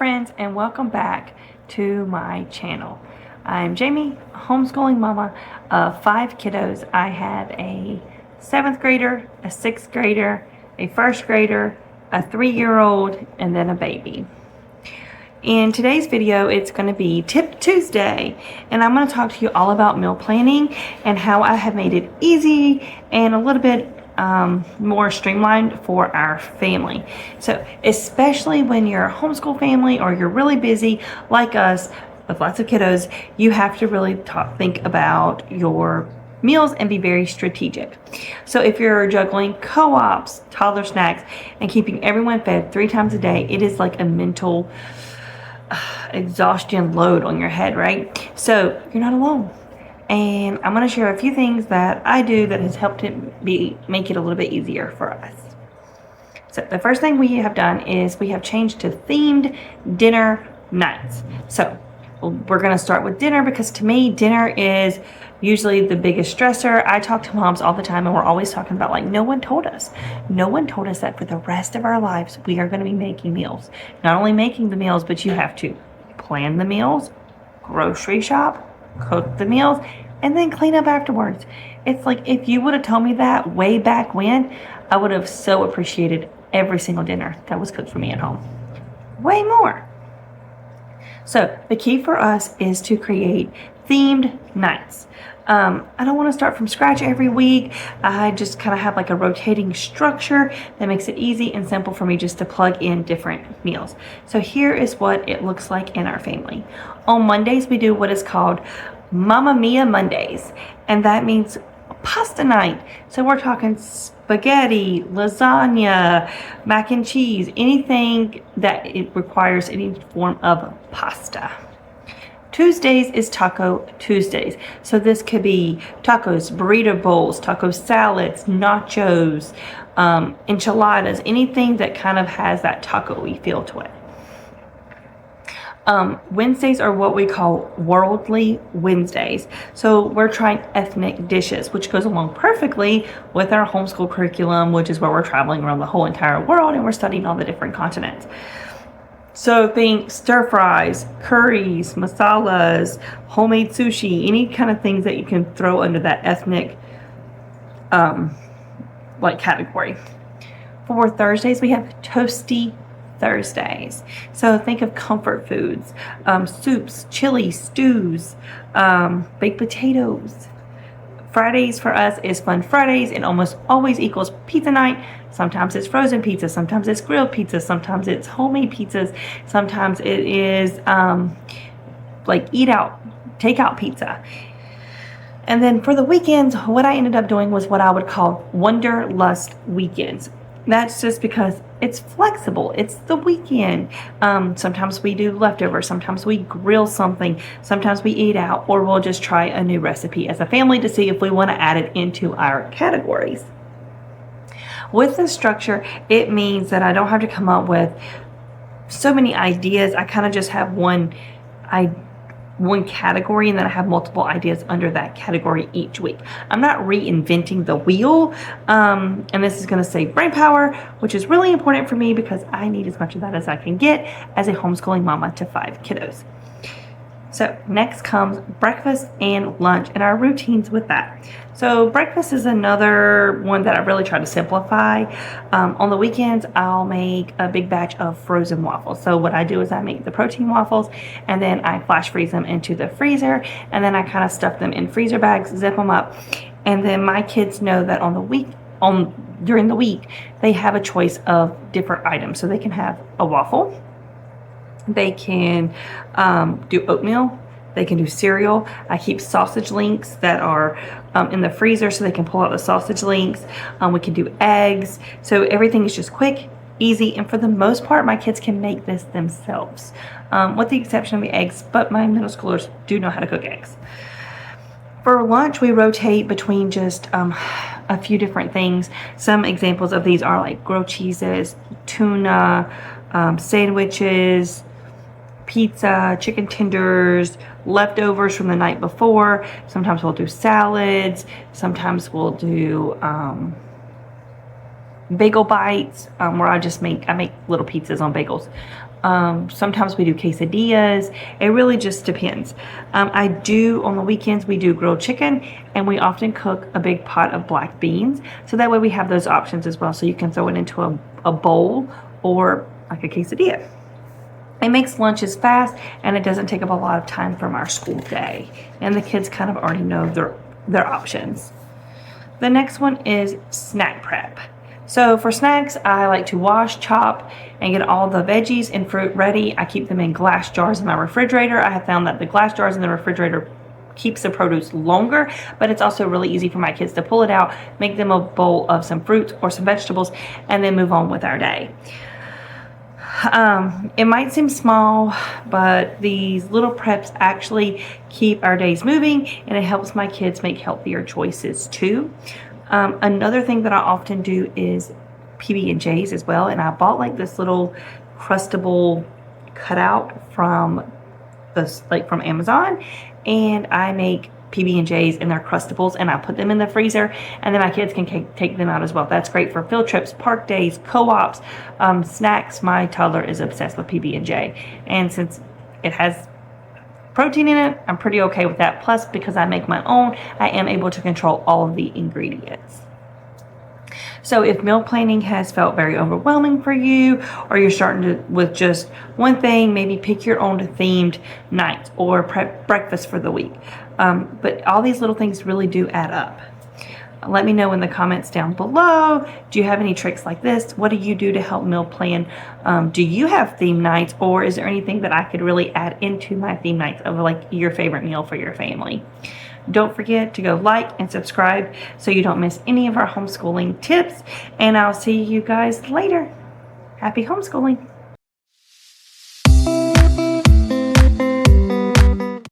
friends, and welcome back to my channel. I'm Jamie, homeschooling mama of 5 kiddos. I have a 7th grader, a 6th grader, a 1st grader, a 3-year-old, and then a baby. In today's video, it's going to be Tip Tuesday, and I'm going to talk to you all about meal planning and how I have made it easy and a little bit more streamlined for our family. So especially when you're a homeschool family or you're really busy like us with lots of kiddos, you have to really think about your meals and be very strategic. So if you're juggling co-ops, toddler snacks, and keeping everyone fed 3 times a day, it is like a mental exhaustion load on your head, right? So you're not alone. And I'm going to share a few things that I do that has helped it make it a little bit easier for us. So the first thing we have done is we have changed to themed dinner nights. So we're going to start with dinner because to me, dinner is usually the biggest stressor. I talk to moms all the time and we're always talking about like, no one told us that for the rest of our lives, we are going to be making meals. Not only making the meals, but you have to plan the meals, grocery shop, cook the meals, and then clean up afterwards. It's like if you would have told me that way back when, I would have so appreciated every single dinner that was cooked for me at home. Way more. So the key for us is to create themed nights. I don't want to start from scratch every week. I just kind of have like a rotating structure that makes it easy and simple for me just to plug in different meals. So here is what it looks like in our family. On Mondays, we do what is called Mamma Mia Mondays, and that means pasta night. So we're talking spaghetti, lasagna, mac and cheese, anything that it requires any form of pasta. Tuesdays is Taco Tuesdays. So this could be tacos, burrito bowls, taco salads, nachos, enchiladas, anything that kind of has that taco-y feel to it. Wednesdays are what we call Worldly Wednesdays. So we're trying ethnic dishes, which goes along perfectly with our homeschool curriculum, which is where we're traveling around the whole entire world and we're studying all the different continents. So think stir fries, curries, masalas, homemade sushi, any kind of things that you can throw under that ethnic like category. For Thursdays, we have Toasty Thursdays. So think of comfort foods, soups, chili, stews, baked potatoes. Fridays for us is Fun Fridays. It almost always equals pizza night. Sometimes it's frozen pizza, sometimes it's grilled pizza, sometimes it's homemade pizzas, sometimes it is like takeout pizza. And then for the weekends, what I ended up doing was what I would call Wanderlust weekends. That's just because it's flexible. It's the weekend. Sometimes we do leftovers. Sometimes we grill something. Sometimes we eat out, or we'll just try a new recipe as a family to see if we want to add it into our categories. With this structure, it means that I don't have to come up with so many ideas. I kind of just have one category, and then I have multiple ideas under that category each week. I'm not reinventing the wheel, and this is going to save brain power, which is really important for me because I need as much of that as I can get as a homeschooling mama to 5 kiddos. So next comes breakfast and lunch and our routines with that. So breakfast is another one that I really try to simplify. On the weekends, I'll make a big batch of frozen waffles. So what I do is I make the protein waffles and then I flash freeze them into the freezer, and then I kind of stuff them in freezer bags, zip them up. And then my kids know that during the week, they have a choice of different items. So they can have a waffle. They can do oatmeal. They can do cereal. I keep sausage links that are in the freezer so they can pull out the sausage links. We can do eggs. So everything is just quick, easy, and for the most part, my kids can make this themselves, with the exception of the eggs, but my middle schoolers do know how to cook eggs. For lunch, we rotate between just a few different things. Some examples of these are like grilled cheeses, tuna, sandwiches, pizza, chicken tenders, leftovers from the night before. Sometimes we'll do salads. Sometimes we'll do bagel bites, where I make little pizzas on bagels. Sometimes we do quesadillas. It really just depends. I do, on the weekends, we do grilled chicken, and we often cook a big pot of black beans. So that way we have those options as well. So you can throw it into a bowl or like a quesadilla. It makes lunches fast, and it doesn't take up a lot of time from our school day. And the kids kind of already know their options. The next one is snack prep. So for snacks, I like to wash, chop, and get all the veggies and fruit ready. I keep them in glass jars in my refrigerator. I have found that the glass jars in the refrigerator keeps the produce longer, but it's also really easy for my kids to pull it out, make them a bowl of some fruits or some vegetables, and then move on with our day. It might seem small, but these little preps actually keep our days moving, and it helps my kids make healthier choices too. Another thing that I often do is PB&Js as well, and I bought like this little crustable cutout from from Amazon, and I make PB&Js and they're crustables, and I put them in the freezer, and then my kids can take them out as well. That's great for field trips, park days, co-ops, snacks. My toddler is obsessed with PB&J, and since it has protein in it, I'm pretty okay with that. Plus, because I make my own, I am able to control all of the ingredients. So if meal planning has felt very overwhelming for you, or you're starting with just one thing, maybe pick your own themed nights or prep breakfast for the week. But all these little things really do add up. Let me know in the comments down below. Do you have any tricks like this? What do you do to help meal plan? Do you have theme nights, or is there anything that I could really add into my theme nights of like your favorite meal for your family? Don't forget to go like and subscribe so you don't miss any of our homeschooling tips, and I'll see you guys later. Happy homeschooling.